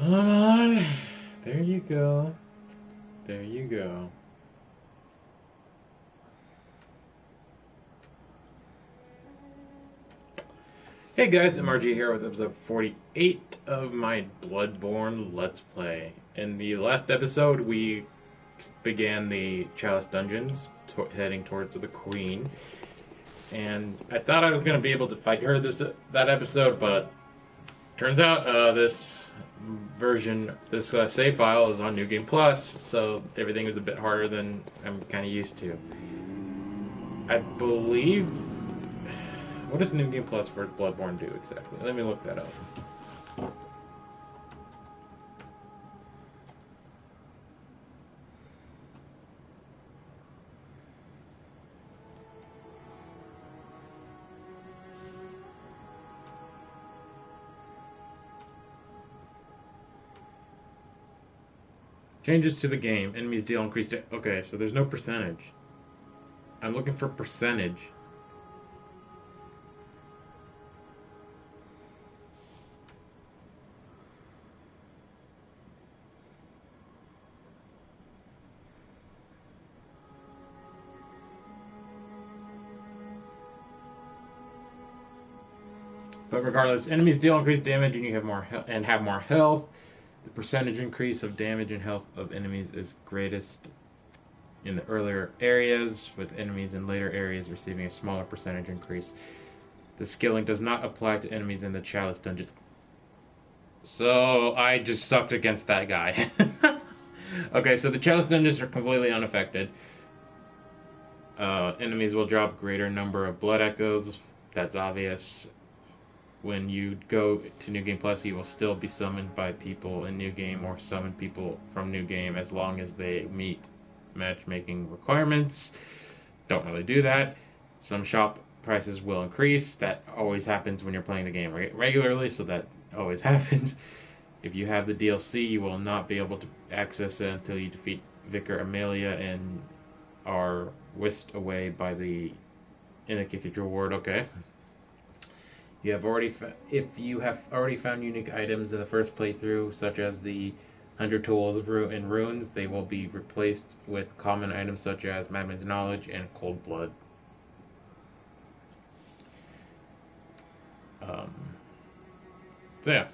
Come on. There you go. There you go. Hey guys, MRG here with episode 48 of my Bloodborne Let's Play. In the last episode, we began the Chalice Dungeons, heading towards the Queen. And I thought I was going to be able to fight her that episode, but turns out this version, this save file is on New Game Plus, so everything is a bit harder than I'm kind of used to. I believe... What does New Game Plus for Bloodborne do exactly? Let me look that up. Changes to the game. Enemies deal increased... Okay, so there's no percentage. I'm looking for percentage. But regardless, enemies deal increased damage and you have more have more health. The percentage increase of damage and health of enemies is greatest in the earlier areas, with enemies in later areas receiving a smaller percentage increase. The skilling does not apply to enemies in the Chalice Dungeons. So I just sucked against that guy. Okay, so the Chalice Dungeons are completely unaffected. Enemies will drop greater number of blood echoes. That's obvious. When you go to New Game Plus, you will still be summoned by people in New Game or summon people from New Game as long as they meet matchmaking requirements. Don't really do that. Some shop prices will increase. That always happens when you're playing the game regularly, so that always happens. If you have the DLC, you will not be able to access it until you defeat Vicar Amelia and are whisked away by the in the Cathedral Ward. Okay. If you have already found unique items in the first playthrough, such as the 100 tools and runes, they will be replaced with common items such as Madman's Knowledge and Cold Blood. So yeah,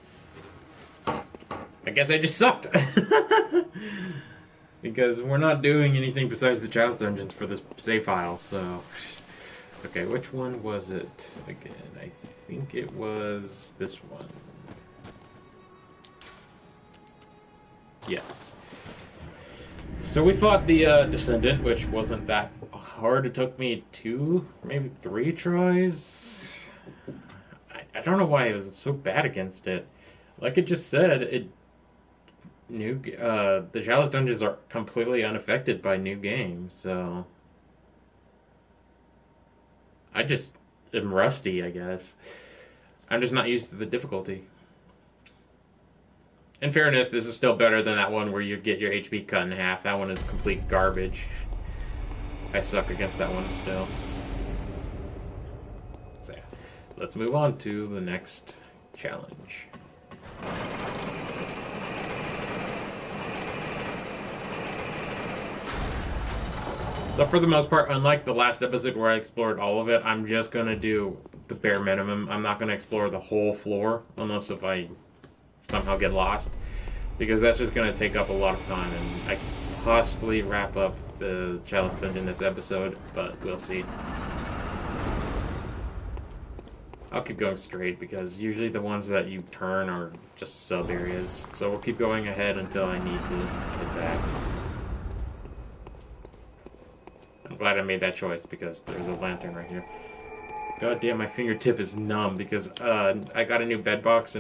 I guess I just sucked because we're not doing anything besides the Chalice Dungeons for this save file. So. Okay, which one was it again? I think it was this one. Yes. So we fought the Descendant, which wasn't that hard. It took me 2, maybe 3 tries. I don't know why I was so bad against it. Like it just said, the Chalice Dungeons are completely unaffected by New Game, so... I just am rusty, I guess. I'm just not used to the difficulty. In fairness, this is still better than that one where you get your HP cut in half. That one is complete garbage. I suck against that one still. So yeah, let's move on to the next challenge. So for the most part, unlike the last episode where I explored all of it, I'm just going to do the bare minimum. I'm not going to explore the whole floor, unless if I somehow get lost, because that's just going to take up a lot of time, and I could possibly wrap up the Chalice Dungeon this episode, but we'll see. I'll keep going straight, because usually the ones that you turn are just sub-areas, so we'll keep going ahead until I need to head back. I'm glad I made that choice because there's a lantern right here. God damn, my fingertip is numb because I got a new bed box for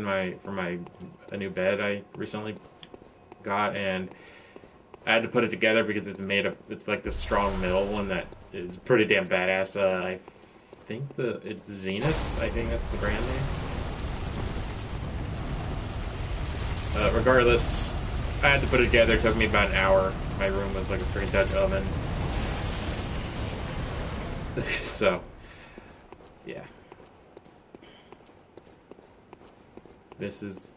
a new bed I recently got, and I had to put it together because it's like this strong metal one that is pretty damn badass. I think it's Zenus. I think that's the brand name. Regardless, I had to put it together. It took me about an hour. My room was like a freaking Dutch oven. So, yeah. This is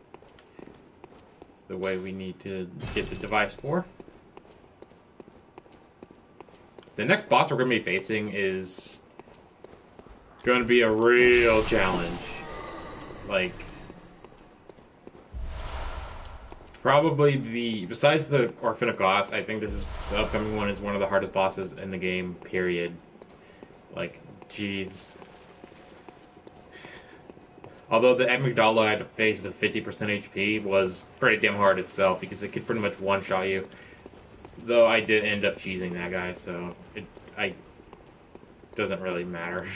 the way we need to get the device for. The next boss we're going to be facing is going to be a real challenge. Like, probably besides the Orphan of Goss, I think the upcoming one is one of the hardest bosses in the game, period. Like, jeez. Although the amygdala I had to face with 50% HP was pretty damn hard itself, because it could pretty much one-shot you. Though I did end up cheesing that guy, so it doesn't really matter.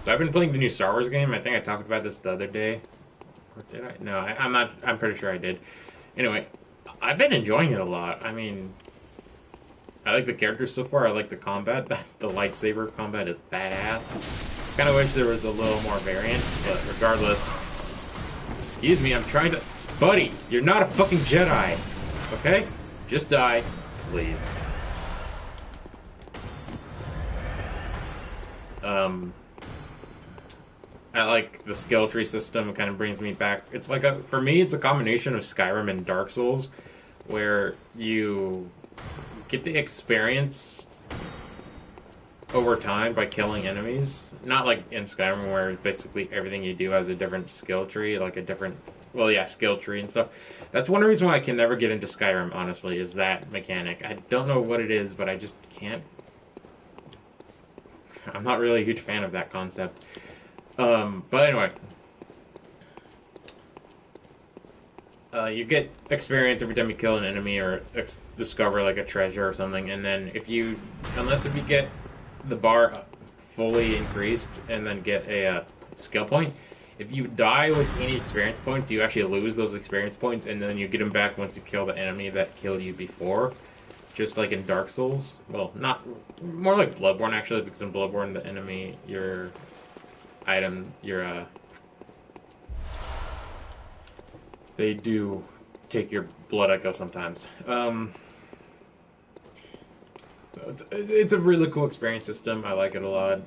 So I've been playing the new Star Wars game. I think I talked about this the other day. Or did I? No, I'm not. I'm pretty sure I did. Anyway, I've been enjoying it a lot. I mean, I like the characters so far. I like the combat. The lightsaber combat is badass. Kind of wish there was a little more variance, but regardless. Excuse me, I'm trying to... Buddy, you're not a fucking Jedi. Okay? Just die, please. I like the skill tree system. It kind of brings me back. It's like for me, it's a combination of Skyrim and Dark Souls, where you get the experience over time by killing enemies. Not like in Skyrim, where basically everything you do has a different skill tree, like a different, well, yeah, skill tree and stuff. That's one reason why I can never get into Skyrim, honestly, is that mechanic. I don't know what it is, but I just can't. I'm not really a huge fan of that concept. But anyway, you get experience every time you kill an enemy or discover like a treasure or something, and then if you get the bar fully increased and then get a skill point, if you die with any experience points, you actually lose those experience points, and then you get them back once you kill the enemy that killed you before. Just like in Dark Souls. Well, not more like Bloodborne actually, because in Bloodborne the enemy, your item, they do take your blood echo sometimes. So it's a really cool experience system. I like it a lot.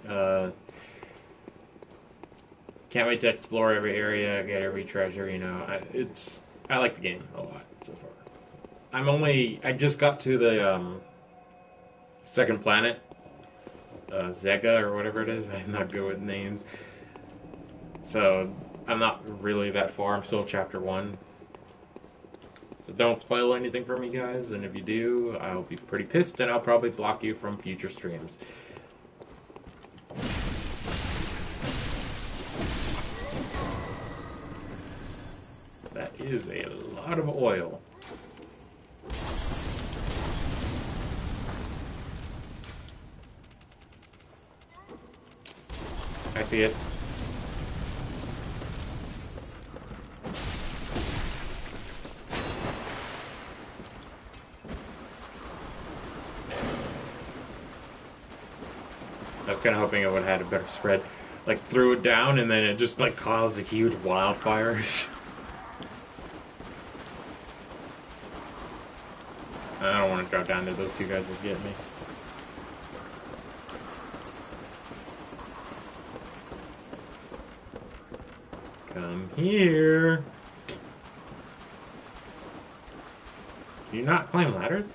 Can't wait to explore every area, get every treasure. You know, I like the game a lot so far. I just got to the second planet, Zega or whatever it is. I'm not good with names, so I'm not really that far. I'm still chapter 1. So don't spoil anything for me, guys, and if you do, I'll be pretty pissed, and I'll probably block you from future streams. That is a lot of oil. I see it. I was kind of hoping it would have had a better spread. Like, threw it down and then it just, like, caused a huge wildfire. I don't want to drop down there. Those two guys will get me. Come here. Do you not climb ladders?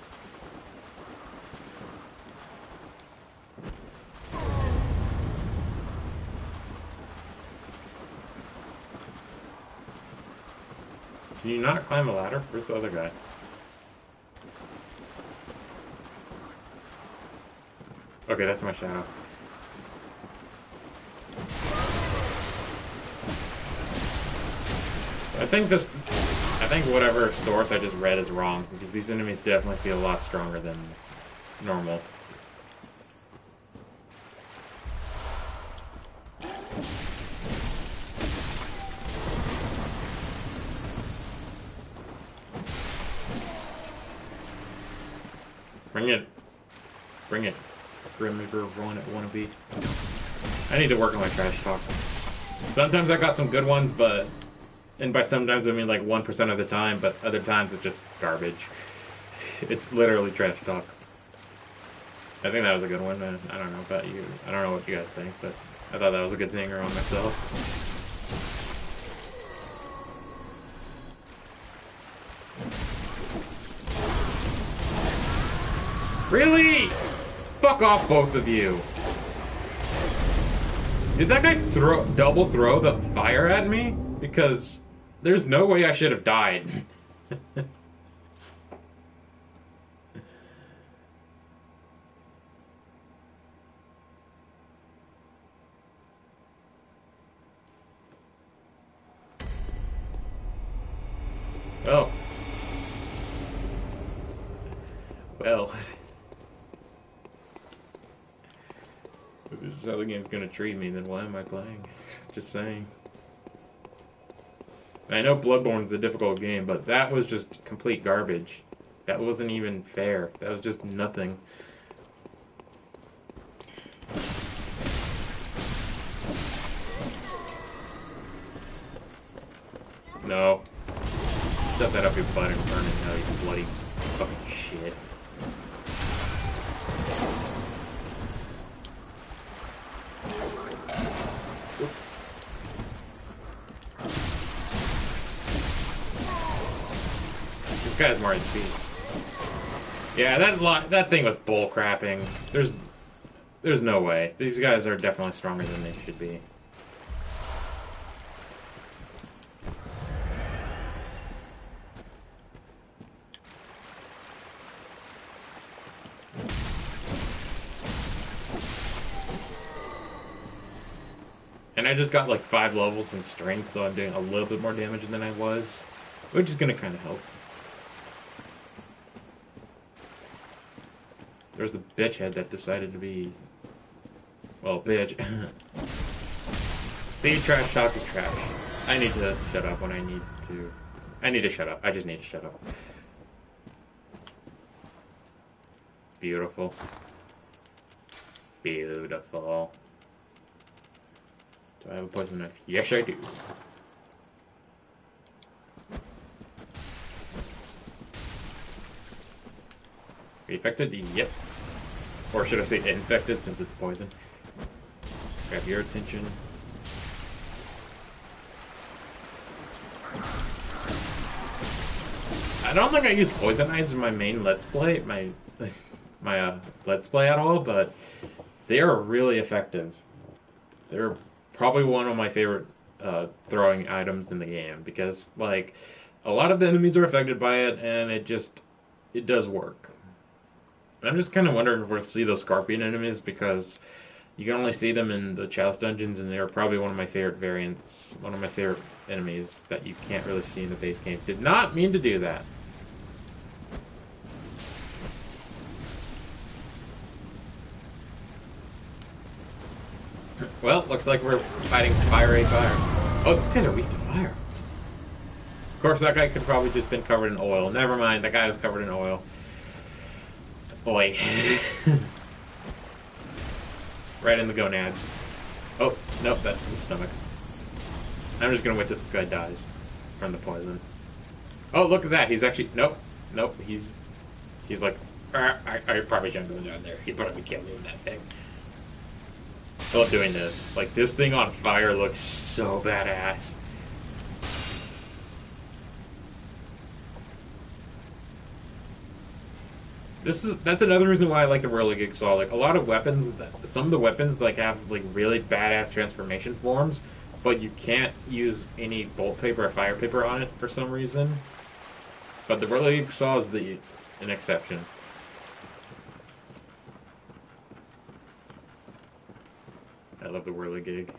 Can you not climb a ladder? Where's the other guy? Okay, that's my shadow. I think whatever source I just read is wrong, because these enemies definitely feel a lot stronger than normal. Bring it. Bring it. Grim Reaper wannabe. I need to work on my trash talk. Sometimes I got some good ones, but... And by sometimes I mean like 1% of the time, but other times it's just garbage. It's literally trash talk. I think that was a good one. I don't know about you. I don't know what you guys think, but I thought that was a good zinger on myself. Really? Fuck off, both of you. Did that guy double throw the fire at me? Because there's no way I should have died. Oh. Well. If this is how the game's gonna treat me, then why am I playing? Just saying. I know Bloodborne's a difficult game, but that was just complete garbage. That wasn't even fair. That was just nothing. No. Stuff that up your butt and burn it now, you bloody fucking shit. This guy's more HP. Yeah, that thing was bull crapping. There's no way. These guys are definitely stronger than they should be. And I just got like 5 levels in strength, so I'm doing a little bit more damage than I was, which is gonna kind of help. There's the bitch head that decided to be, well, bitch. See, trash talk is trash. I need to shut up when I need to. I need to shut up. I just need to shut up. Beautiful. Beautiful. Do I have a poison knife? Yes, I do. Are you affected? Yep. Or should I say infected, since it's poison. Grab your attention. I don't think I use poison knives in my main let's play, my let's play at all, but they are really effective. They're probably one of my favorite throwing items in the game, because like a lot of the enemies are affected by it, and it does work. I'm just kind of wondering if we'll see those scorpion enemies, because you can only see them in the Chalice dungeons, and they're probably one of my favorite variants, one of my favorite enemies that you can't really see in the base game. Did not mean to do that. Well, looks like we're fighting fire. Oh, these guys are weak to fire. Of course, that guy could probably just been covered in oil. Never mind, that guy was covered in oil. Boy. Right in the gonads. Oh, nope, that's the stomach. I'm just gonna wait till this guy dies from the poison. Oh, look at that. He's actually... Nope. He's like... I probably shouldn't go down there. He probably killed me with that thing. I love doing this. Like, this thing on fire looks so badass. That's another reason why I like the Whirligig Saw. Like, a lot of weapons, some of the weapons like have like really badass transformation forms, but you can't use any bolt paper or fire paper on it for some reason. But the Whirligig Saw is an exception. I love the Whirligig.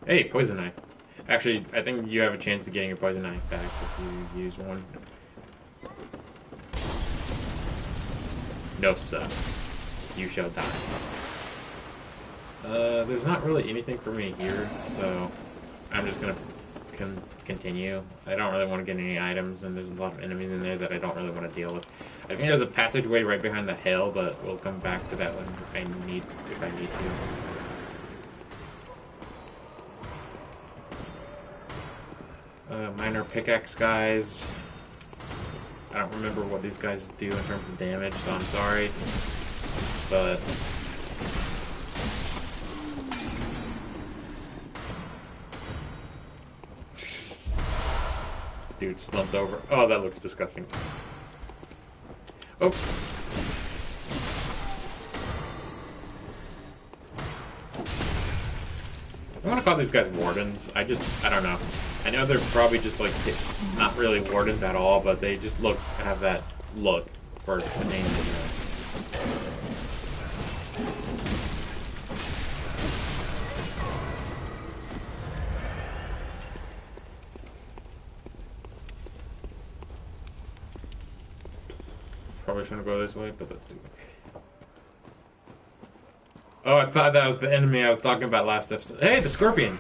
Hey, poison knife. Actually, I think you have a chance of getting your poison knife back if you use one. No, sir. You shall die. There's not really anything for me here, so I'm just gonna continue. I don't really want to get any items, and there's a lot of enemies in there that I don't really want to deal with. I think there's a passageway right behind the hill, but we'll come back to that one if I need to. Minor pickaxe guys. I don't remember what these guys do in terms of damage, so I'm sorry. But dude slumped over. Oh, that looks disgusting. Oh. I want to call these guys wardens. I don't know. I know they're probably just like not really wardens at all, but they just have that look for the name. Probably shouldn't go this way, but let's do it. Oh, I thought that was the enemy I was talking about last episode. Hey, the scorpion!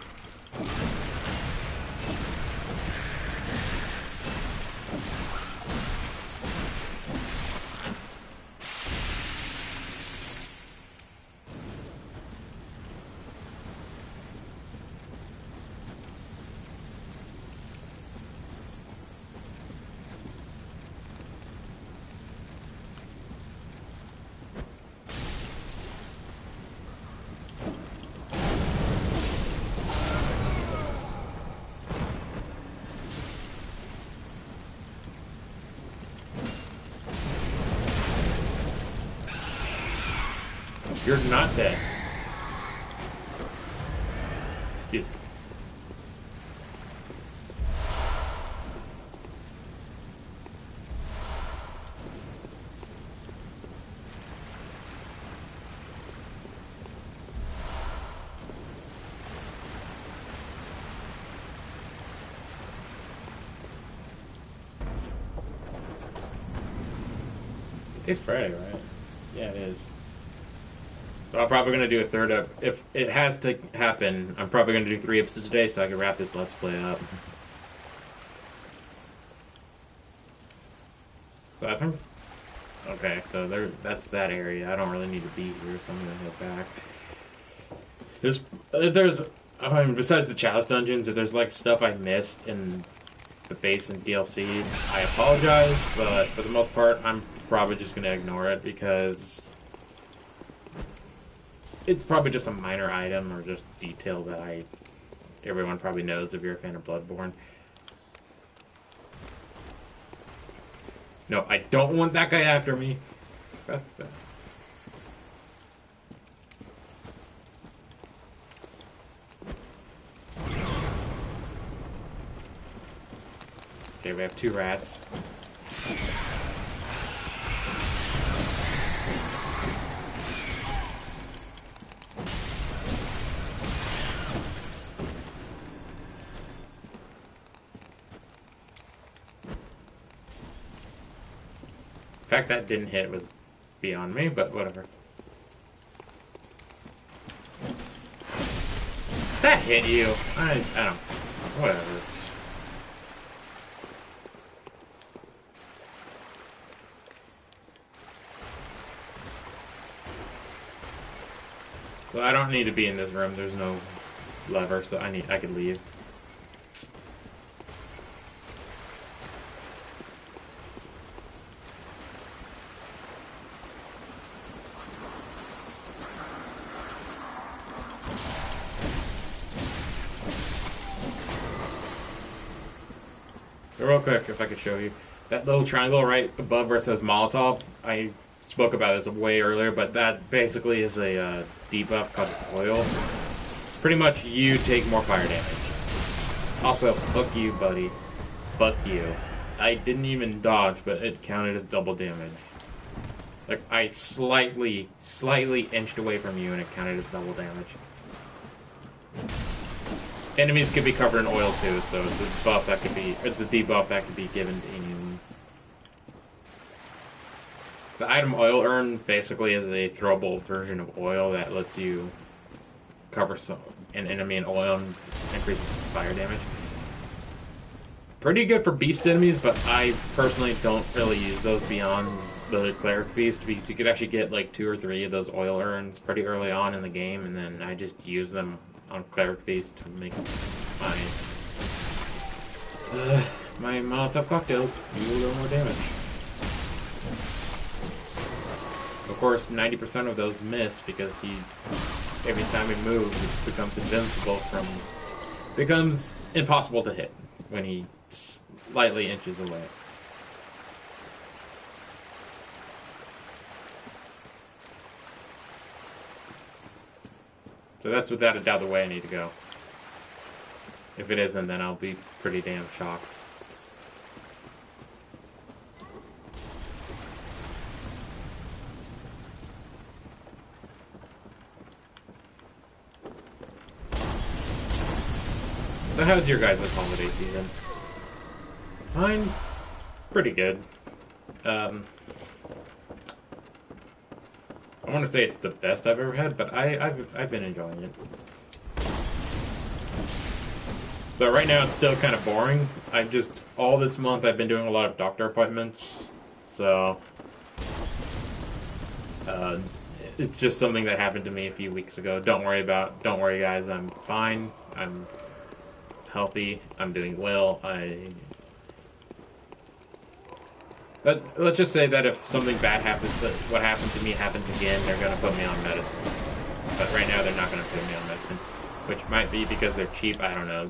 You're not dead. Excuse me. It's Friday, right? Yeah, it is. So I'm probably going to do a third up. If it has to happen, I'm probably going to do 3 episodes today so I can wrap this Let's Play up. So I think... Okay, so that's that area. I don't really need to be here, so I'm going to head back. I mean, besides the Chalice Dungeons, if there's like stuff I missed in the base and DLC, I apologize, but for the most part, I'm probably just going to ignore it because... It's probably just a minor item or just detail that everyone probably knows if you're a fan of Bloodborne. No, I don't want that guy after me. Okay, we have 2 rats. The fact that didn't hit was beyond me, but whatever. That hit you. I don't. Whatever. So I don't need to be in this room. There's no lever, so I could leave. Real quick, if I could show you. That little triangle right above where it says Molotov, I spoke about this way earlier, but that basically is a debuff called Oil. Pretty much you take more fire damage. Also, fuck you, buddy. Fuck you. I didn't even dodge, but it counted as double damage. Like, I slightly inched away from you and it counted as double damage. Enemies could be covered in oil too, so it's a buff that could be, it's a debuff that could be given to anyone. The item Oil Urn basically is a throwable version of oil that lets you cover an enemy in oil and increase fire damage. Pretty good for beast enemies, but I personally don't really use those beyond the cleric beast because you could actually get like 2 or 3 of those oil urns pretty early on in the game, and then I just use them on cleric beast to make my Molotov cocktails do a little more damage. Of course, 90% of those miss because every time he moves, it becomes invincible becomes impossible to hit when he slightly inches away. So that's without a doubt the way I need to go. If it isn't, then I'll be pretty damn shocked. So how's your guys' holiday season? Mine, pretty good. I want to say it's the best I've ever had, but I've been enjoying it. But right now it's still kind of boring. All this month I've been doing a lot of doctor appointments, so it's just something that happened to me a few weeks ago. Don't worry guys, I'm fine. I'm healthy. I'm doing well. But let's just say that if something bad happens, that what happened to me happens again, they're going to put me on medicine. But right now they're not going to put me on medicine, which might be because they're cheap. I don't know.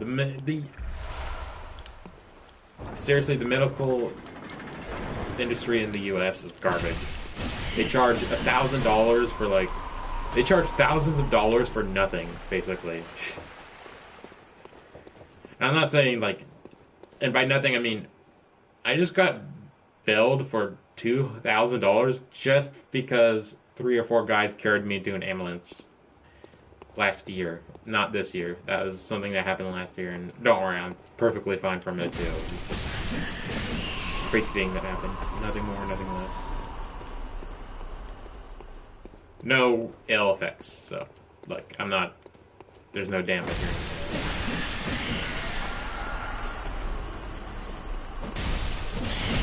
Seriously, the medical industry in the U.S. is garbage. They charge $1,000 for they charge thousands of dollars for nothing, basically. I'm not saying and by nothing I mean, I just got billed for $2,000 just because 3 or 4 guys carried me to an ambulance last year, not this year. That was something that happened last year, and don't worry, I'm perfectly fine from it too. It's just a freak thing that happened. Nothing more, nothing less. No ill effects, so there's no damage or anything.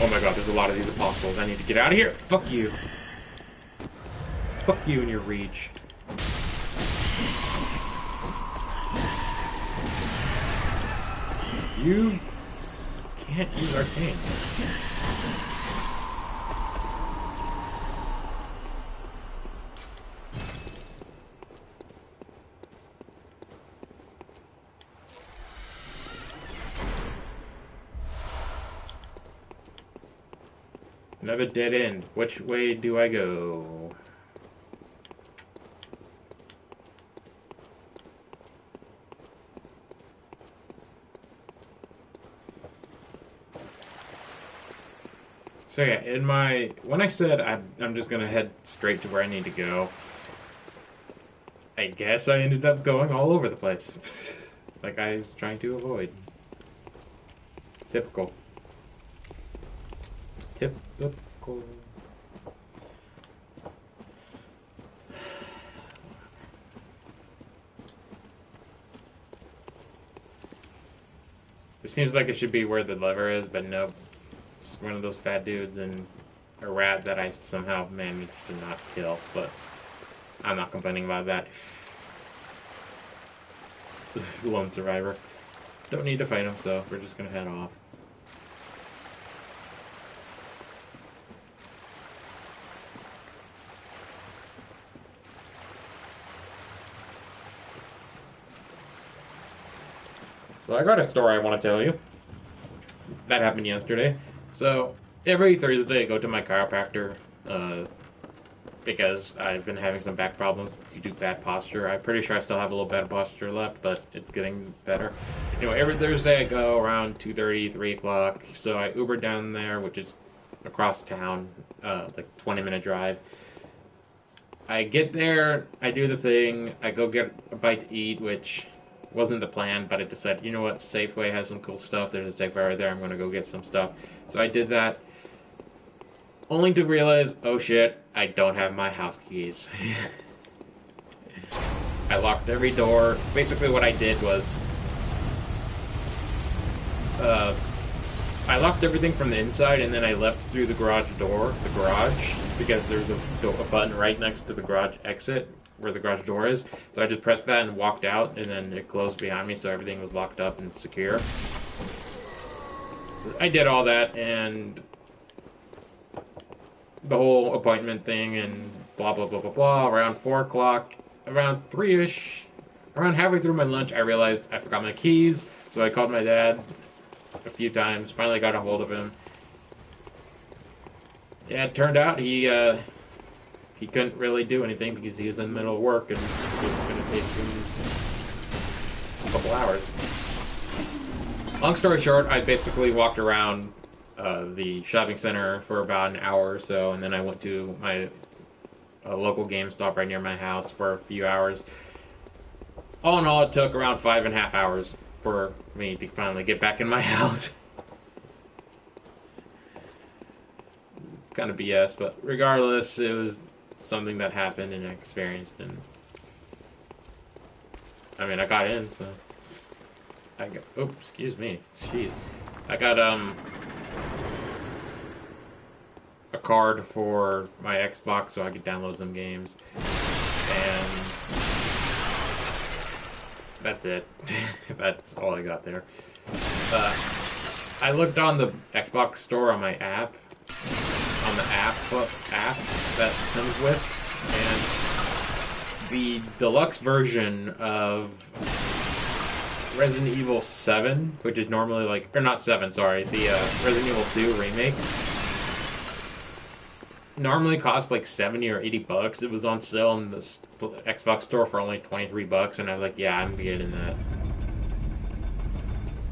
Oh my god, there's a lot of these apostles. I need to get out of here. Fuck you. Fuck you and your reach. You can't use arcane. Another dead end. Which way do I go? So yeah, when I said I'm just gonna head straight to where I need to go, I guess I ended up going all over the place. Like I was trying to avoid. Typical. Typical. It seems like it should be where the lever is, but nope. It's one of those fat dudes and a rat that I somehow managed to not kill, but I'm not complaining about that. Lone survivor. Don't need to fight him, so we're just gonna head off. So I got a story I want to tell you. That happened yesterday. So every Thursday I go to my chiropractor because I've been having some back problems due to bad posture. I'm pretty sure I still have a little bad posture left, but it's getting better. Anyway, every Thursday I go around 2:30, 3 o'clock. So I Uber down there, which is across town, like 20-minute drive. I get there, I do the thing, I go get a bite to eat, which wasn't the plan, but I decided, you know what, Safeway has some cool stuff. There's a Safeway right there. I'm going to go get some stuff. So I did that, only to realize, oh shit, I don't have my house keys. I locked every door. Basically what I did was, I locked everything from the inside, and then I left through the garage door, because there's a button right next to the garage exit, where the garage door is. So I just pressed that and walked out, and then it closed behind me, so everything was locked up and secure. So I did all that, and the whole appointment thing and blah blah blah blah blah. Around 4 o'clock, around 3ish, around halfway through my lunch, I realized I forgot my keys. So I called my dad a few times. Finally got a hold of him. Yeah, it turned out he couldn't really do anything because he was in the middle of work and it was going to take him a couple hours. Long story short, I basically walked around the shopping center for about an hour or so, and then I went to my local GameStop right near my house for a few hours. All in all, it took around 5.5 hours for me to finally get back in my house. It's kind of BS, but regardless, it was something that happened and I experienced, and I mean, I got in, so I got. Oh, excuse me. Jeez, I got a card for my Xbox so I could download some games, and that's it. That's all I got there. I looked on the Xbox store on my app, on the app that comes with, and the deluxe version of Resident Evil 7, which is normally like, or not 7, sorry, the Resident Evil 2 remake, normally costs like 70 or 80 bucks. It was on sale in the Xbox store for only 23 bucks, and I was like, yeah, I'm getting that.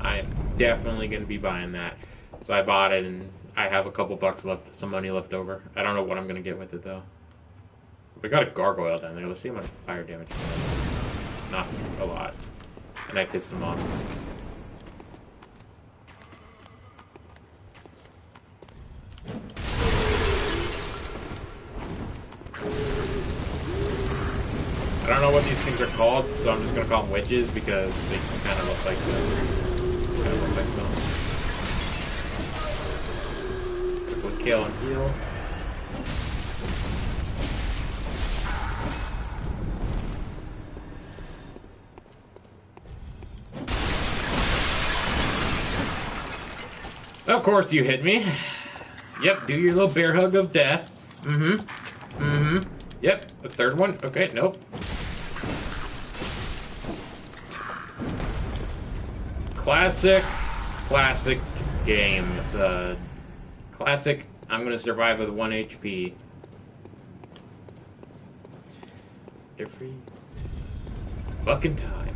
I'm definitely going to be buying that. So I bought it, and I have a couple bucks left, some money left over. I don't know what I'm going to get with it, though. We got a gargoyle down there. Let's see how much fire damage it does. Not a lot. And I pissed him off. I don't know what these things are called, so I'm just gonna call them witches because they kind of look like some. Quick kill and heal. Of course you hit me. Yep, do your little bear hug of death. Yep, the third one. Okay, nope. Classic game. The classic, I'm gonna survive with 1 HP. Every fucking time.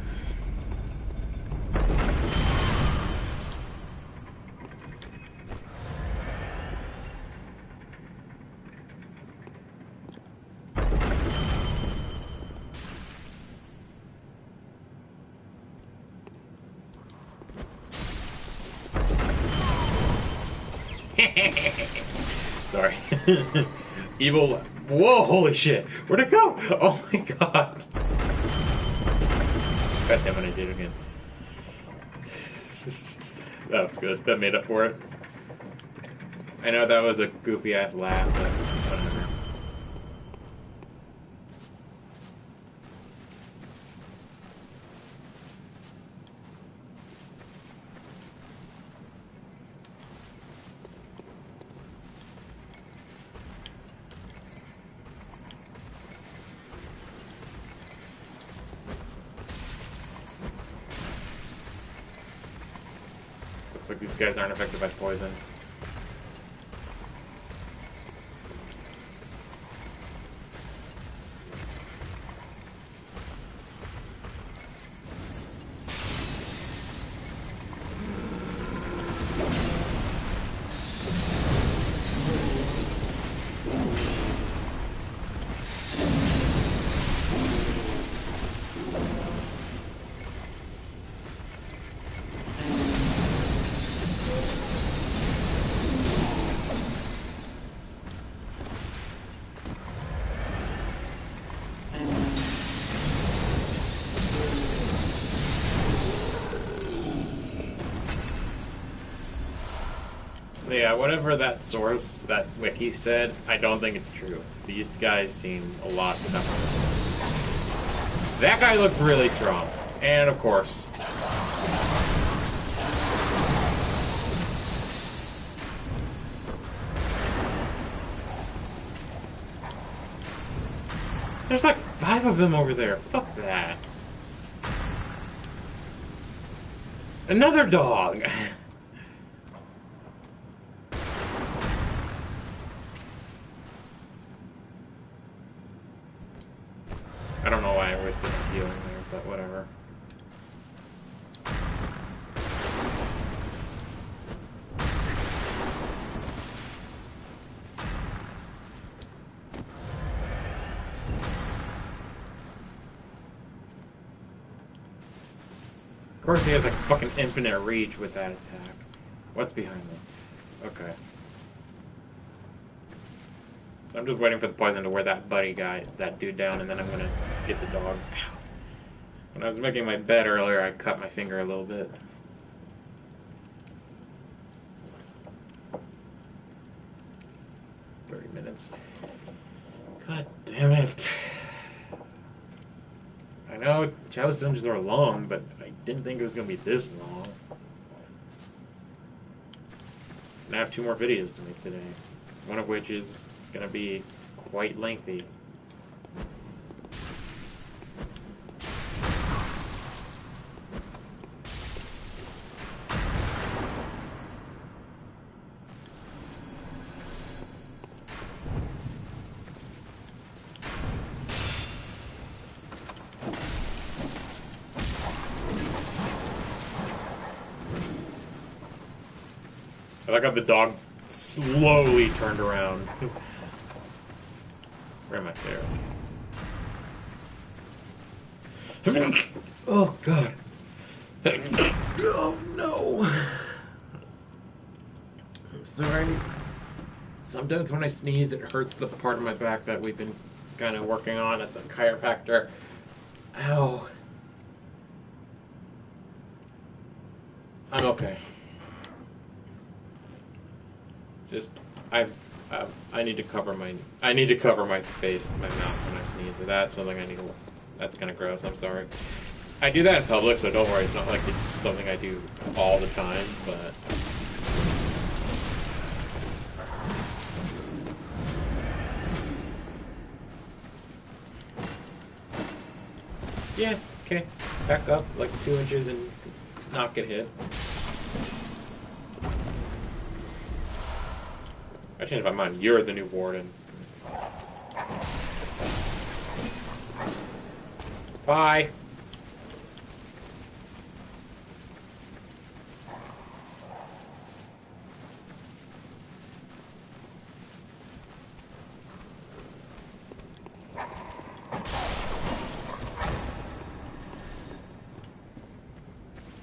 Sorry. Evil. Whoa, holy shit. Where'd it go? Oh my god. God damn it, I did it again. That was good. That made up for it. I know that was a goofy ass laugh, but whatever. Looks like these guys aren't affected by poison. Yeah, whatever that source, that wiki said, I don't think it's true. These guys seem a lot tougher. That guy looks really strong. And of course. There's like 5 of them over there. Fuck that. Another dog. I don't know why I wasted my healing there, but whatever. Of course he has like fucking infinite reach with that attack. What's behind me? Okay. So I'm just waiting for the poison to wear that that dude down, and then I'm gonna get the dog. When I was making my bed earlier, I cut my finger a little bit. Minutes. God damn it. I know Chalice dungeons are long, but I didn't think it was going to be this long. And I have 2 more videos to make today. One of which is going to be quite lengthy. I like how the dog slowly turned around. Where am I? There. Oh, God. Oh, no. Sorry. Sometimes when I sneeze, it hurts the part of my back that we've been kind of working on at the chiropractor. Ow. I'm okay. Just I need to cover my face, my mouth when I sneeze. So that's something I need to. That's kind of gross. I'm sorry. I do that in public, so don't worry. It's not like it's something I do all the time, but. Yeah. Okay. Back up like 2 inches and not get hit. I changed my mind. You're the new warden. Bye.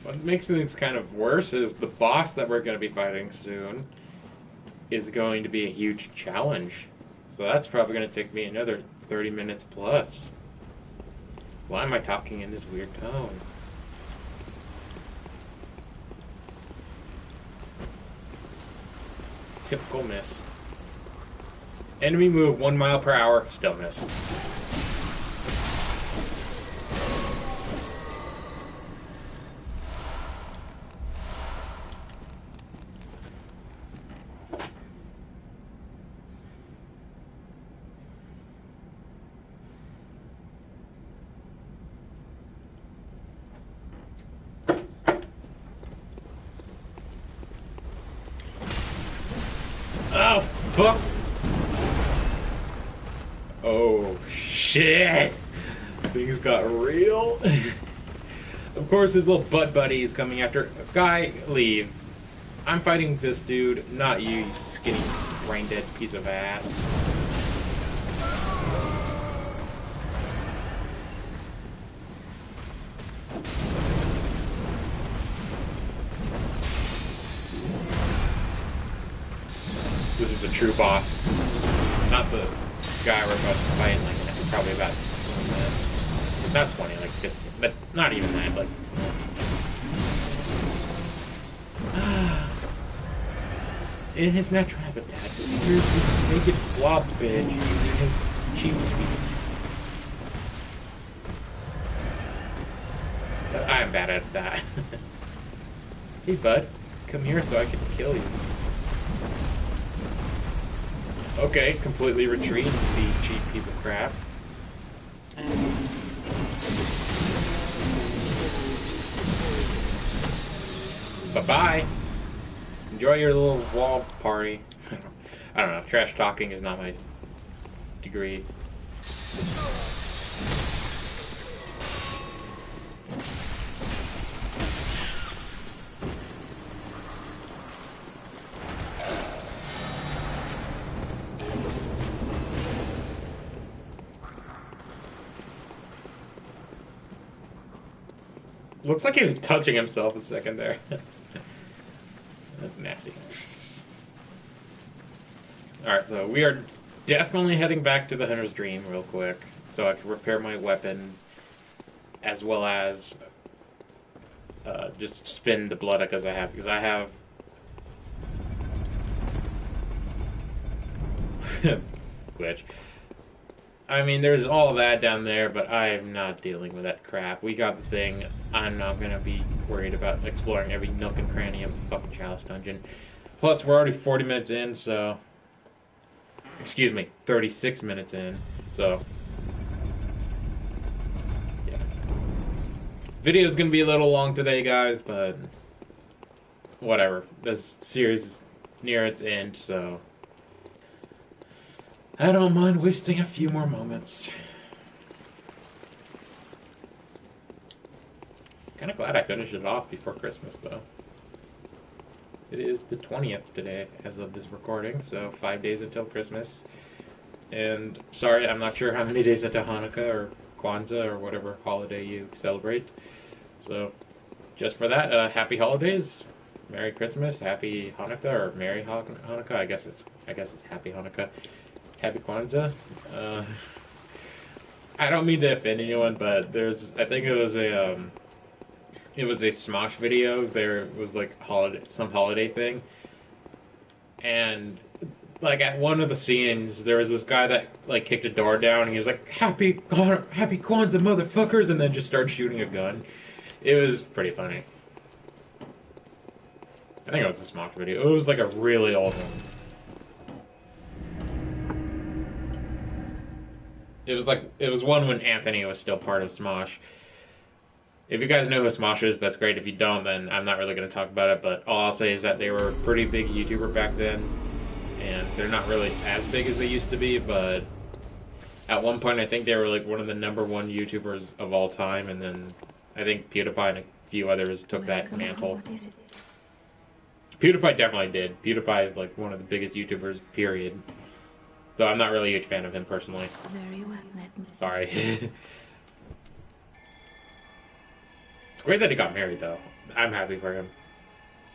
What makes things kind of worse is the boss that we're going to be fighting soon is going to be a huge challenge. So that's probably going to take me another 30 minutes plus. Why am I talking in this weird tone? Typical miss. Enemy move 1 mile per hour, still miss. Oh, fuck! Oh, shit! Things got real. Of course, his little butt buddy is coming after. Guy, leave. I'm fighting this dude, not you, you skinny, brain-dead piece of ass. This is the true boss. Not the guy we're about to fight in like probably about 20 minutes. Not 20, like 15, but not even that, like. In his natural habitat, here's this naked blob bitch using his cheap speed. I'm bad at that. Hey bud, come here so I can kill you. Okay, completely retreat, the cheap piece of crap. Bye-bye. Enjoy your little wall party. I don't know. Trash talking is not my degree. Looks like he was touching himself a second there. That's nasty. Alright, so we are definitely heading back to the Hunter's Dream real quick, so I can repair my weapon, as well as just spin the blood because I have glitch. I mean, there's all that down there, but I am not dealing with that crap. We got the thing. I'm not gonna be worried about exploring every nook and cranny of the fucking Chalice Dungeon. Plus, we're already 40 minutes in, so... Excuse me, 36 minutes in, so... Yeah. Video's gonna be a little long today, guys, but... Whatever. This series is near its end, so... I don't mind wasting a few more moments. Kind of glad I finished it off before Christmas, though. It is the 20th today, as of this recording, so 5 days until Christmas. And sorry, I'm not sure how many days until Hanukkah or Kwanzaa or whatever holiday you celebrate. So, just for that, happy holidays, Merry Christmas, Happy Hanukkah, or Merry Hanukkah. I guess it's Happy Hanukkah. Happy Kwanzaa. I don't mean to offend anyone, but I think it was a Smosh video. There was like some holiday thing, and like at one of the scenes, there was this guy that like kicked a door down, and he was like, Happy Kwanzaa, motherfuckers," and then just started shooting a gun. It was pretty funny. I think it was a Smosh video. It was like a really old one. It was one when Anthony was still part of Smosh. If you guys know who Smosh is, that's great. If you don't, then I'm not really going to talk about it. But all I'll say is that they were a pretty big YouTuber back then, and they're not really as big as they used to be. But at one point, I think they were like one of the #1 YouTubers of all time, and then I think PewDiePie and a few others took that mantle. PewDiePie definitely did. PewDiePie is like one of the biggest YouTubers, period. Though I'm not really a huge fan of him personally. Very well, let me. Sorry. It's great that he got married, though. I'm happy for him.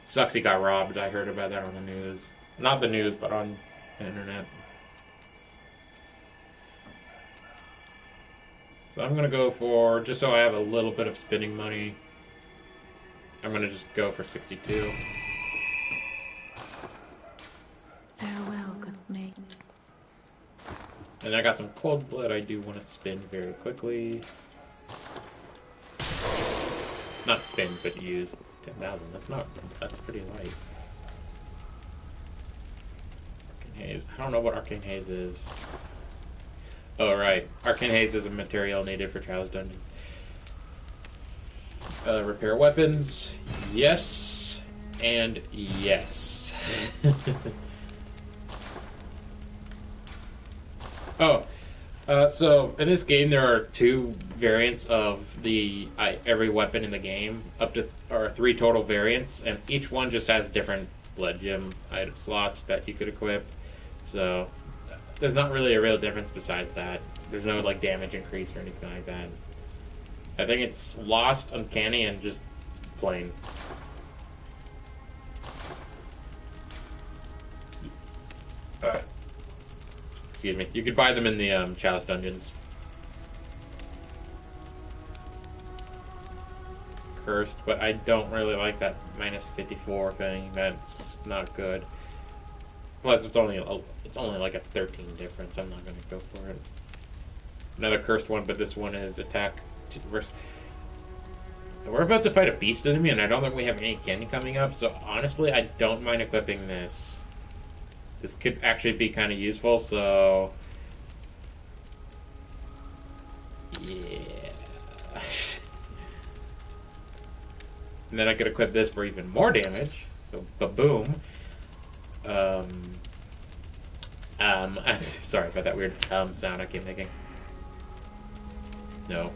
Sucks he got robbed. I heard about that on the news. Not the news, but on the internet. So I'm gonna go for, just so I have a little bit of spending money, I'm gonna just go for 62. Farewell, good mate. And I got some cold blood I do want to spin very quickly. Not spin, but use. 10,000. That's pretty light. Arcane Haze. I don't know what Arcane Haze is. Oh, right. Arcane Haze is a material needed for Chalice Dungeons. Repair weapons. Yes. And yes. Oh, so in this game there are 2 variants of every weapon in the game, or 3 total variants, and each one just has different blood gem item slots that you could equip. So there's not really a real difference besides that. There's no like damage increase or anything like that. I think it's Lost, Uncanny, and just plain. Excuse me. You could buy them in the Chalice Dungeons. Cursed, but I don't really like that -54 thing. That's not good. Plus, it's only like a 13 difference. I'm not gonna go for it. Another cursed one, but this one is attack versus. We're about to fight a beast enemy, and I don't think we have any candy coming up. So honestly, I don't mind equipping this. This could actually be kind of useful, so Yeah. And then I could equip this for even more damage. So, ba-boom. Sorry about that weird sound I keep making. No.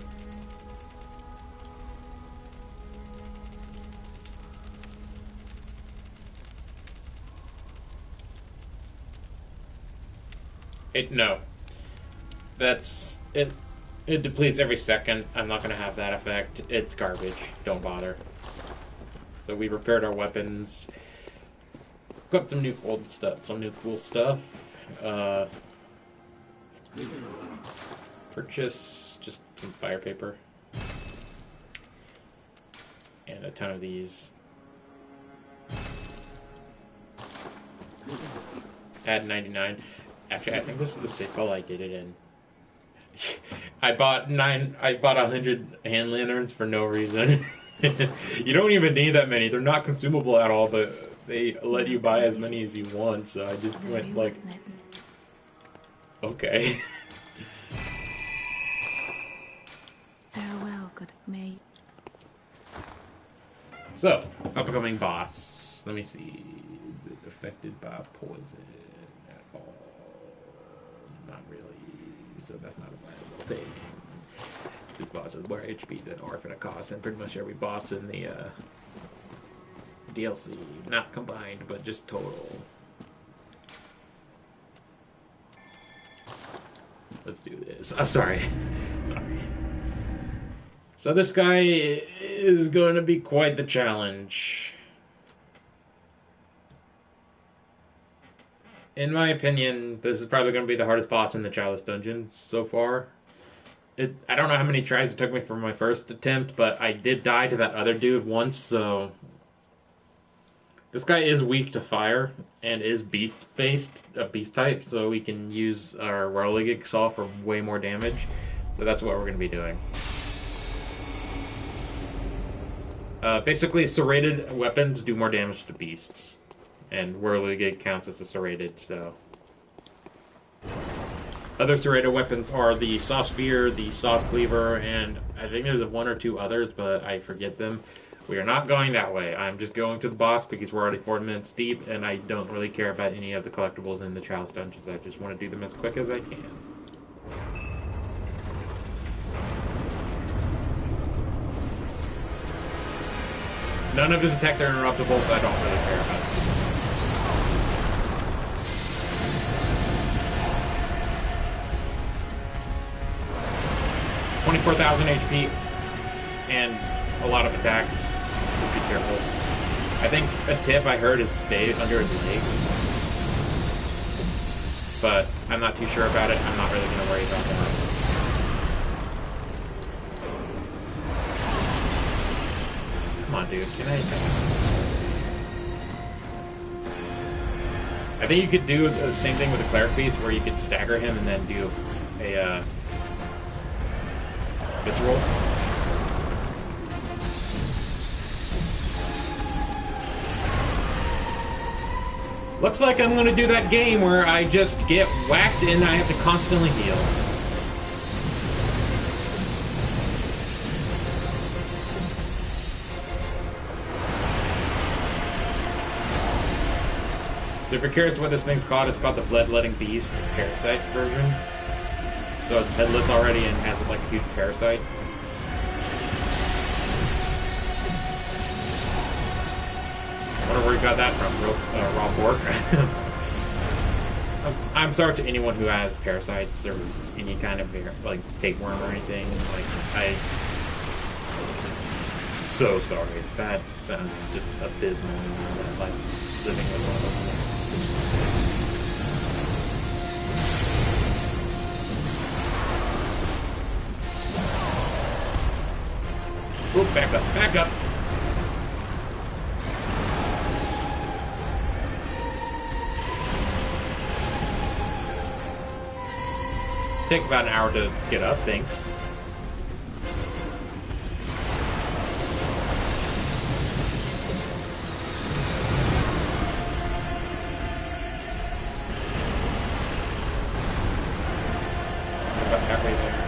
No. That's it. It depletes every second. I'm not gonna have that effect. It's garbage. Don't bother. So we repaired our weapons. Got some new old stuff, some new cool stuff. Purchase just some fire paper and a ton of these. Add 99. Actually, I think this is the cycle I did it in. I bought 100 hand lanterns for no reason. You don't even need that many. They're not consumable at all, but they let you buy as many as you want, so I just went like, okay. Farewell, good mate. So, upcoming boss. Let me see. Is it affected by poison at all? Not really. So that's not a viable thing. This boss is more HP than Orphan costs, and pretty much every boss in the DLC. Not combined, but just total. Let's do this. I'm sorry. Sorry. So this guy is going to be quite the challenge. In my opinion, this is probably going to be the hardest boss in the Chalice dungeons so far. I don't know how many tries it took me for my first attempt, but I did die to that other dude once, so... This guy is weak to fire, and is beast-based, a beast type, so we can use our Whirligig Saw for way more damage. So that's what we're going to be doing. Basically, serrated weapons do more damage to beasts. And Whirligig counts as a serrated, so... Other serrated weapons are the Saw Spear, the Saw Cleaver, and I think there's one or two others, but I forget them. We are not going that way. I'm just going to the boss because we're already 4 minutes deep, and I don't really care about any of the collectibles in the Chalice dungeons. I just want to do them as quick as I can. None of his attacks are interruptible, so I don't really care about it. 24,000 HP and a lot of attacks, so be careful. I think a tip I heard is stay under his legs, but I'm not too sure about it. I'm not really going to worry about that. Come on, dude, can I attack? I think you could do the same thing with the Cleric Beast, where you could stagger him and then do a visceral. Looks like I'm going to do that game where I just get whacked and I have to constantly heal. So if you're curious what this thing's called, it's called the Bloodletting Beast Parasyte version. So it's headless already and has like a huge parasite. I wonder where you got that from, raw pork. I'm sorry to anyone who has parasites or any kind of like tapeworm or anything. Like so sorry. That sounds just abysmal. Like living with one of those. Oop, back up, back up. Take about an hour to get up, thanks. About halfway there.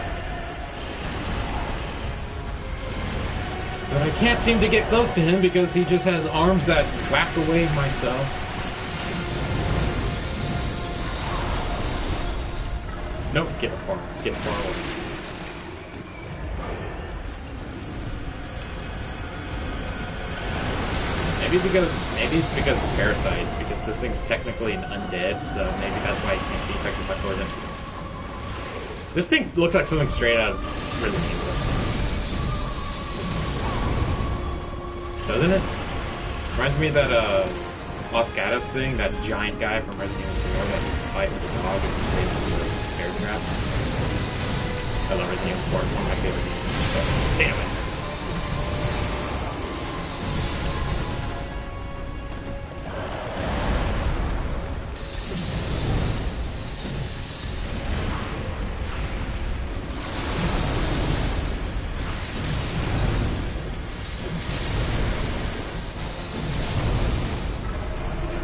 can't seem to get close to him because he just has arms that whack away myself. Nope, get far away. Maybe it's because of the Parasyte, because this thing's technically an undead, so maybe that's why it can't be affected by poison. This thing looks like something straight out of Resident Evil. Doesn't it? Reminds me of that Los Gatos thing, that giant guy from Resident Evil 4 that you can fight with his dog and you save him with a bear trap. I love Resident Evil 4, it's one of my favorite games. But, damn it.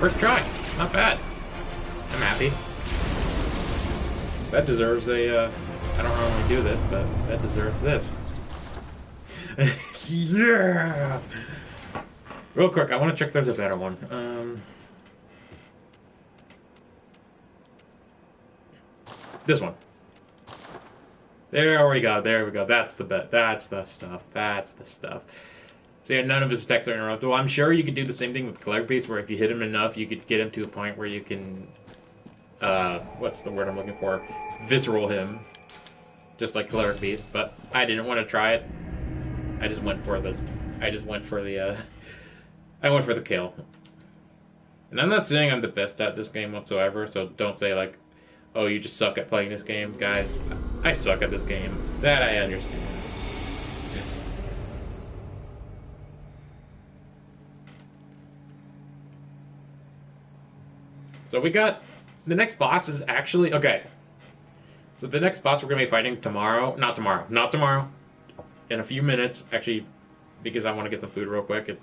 First try, not bad. I'm happy. That deserves a, I don't normally do this, but that deserves this. Yeah! Real quick, I want to check if there's a better one. This one. There we go. That's the bet. That's the stuff. So yeah, none of his attacks are interrupted. Well, I'm sure you could do the same thing with Cleric Beast, where if you hit him enough, you could get him to a point where you can, what's the word I'm looking for? Visceral him, just like Cleric Beast. But I didn't want to try it. I went for the kill. And I'm not saying I'm the best at this game whatsoever, so don't say like, oh, you just suck at playing this game, guys. I suck at this game. That I understand. So we got, the next boss is actually, okay. So the next boss we're going to be fighting tomorrow, not tomorrow, in a few minutes, actually, because I want to get some food real quick.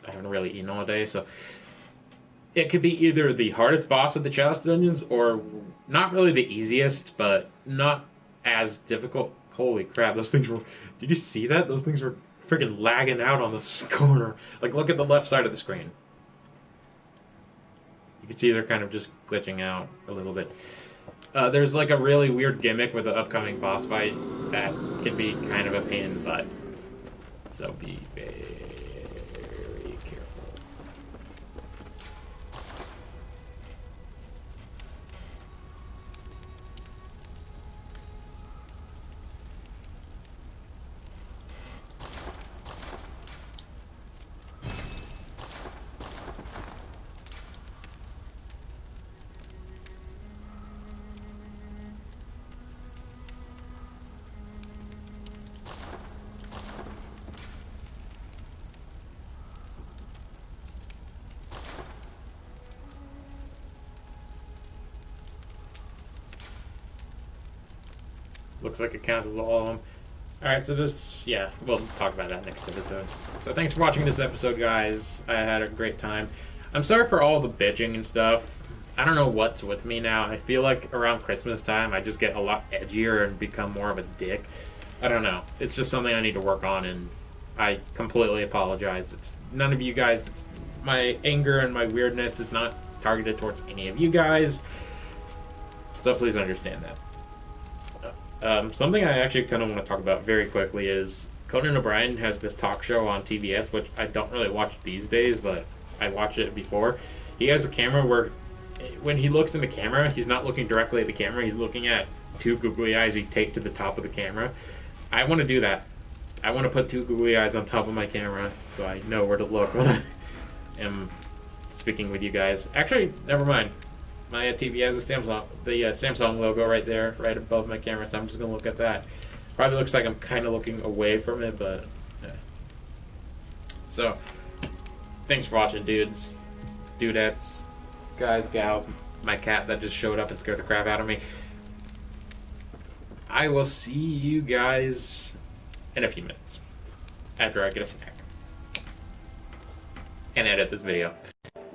I haven't really eaten all day, so. It could be either the hardest boss of the Chalice Dungeons, or not really the easiest, but not as difficult. Holy crap, those things were, did you see that? Those things were freaking lagging out on this corner. Like, look at the left side of the screen. You can see they're kind of just glitching out a little bit. There's like a really weird gimmick with the upcoming boss fight that can be kind of a pain in the butt. So be very careful. Looks like it cancels all of them. Alright, so this, yeah, we'll talk about that next episode. So thanks for watching this episode, guys. I had a great time. I'm sorry for all the bitching and stuff. I don't know what's with me now. I feel like around Christmas time, I just get a lot edgier and become more of a dick. I don't know. It's just something I need to work on, and I completely apologize. It's none of you guys. My anger and my weirdness is not targeted towards any of you guys. So please understand that. Something I actually kind of want to talk about very quickly is Conan O'Brien has this talk show on TBS, which I don't really watch these days, but I watched it before. He has a camera where when he looks in the camera, he's not looking directly at the camera, he's looking at two googly eyes he taped to the top of the camera. I want to do that. I want to put two googly eyes on top of my camera so I know where to look when I am speaking with you guys. Actually, never mind. My TV has the Samsung logo right there, right above my camera, so I'm just going to look at that. Probably looks like I'm kind of looking away from it, but yeah. So, thanks for watching, dudes, dudettes, guys, gals, my cat that just showed up and scared the crap out of me. I will see you guys in a few minutes after I get a snack and edit this video.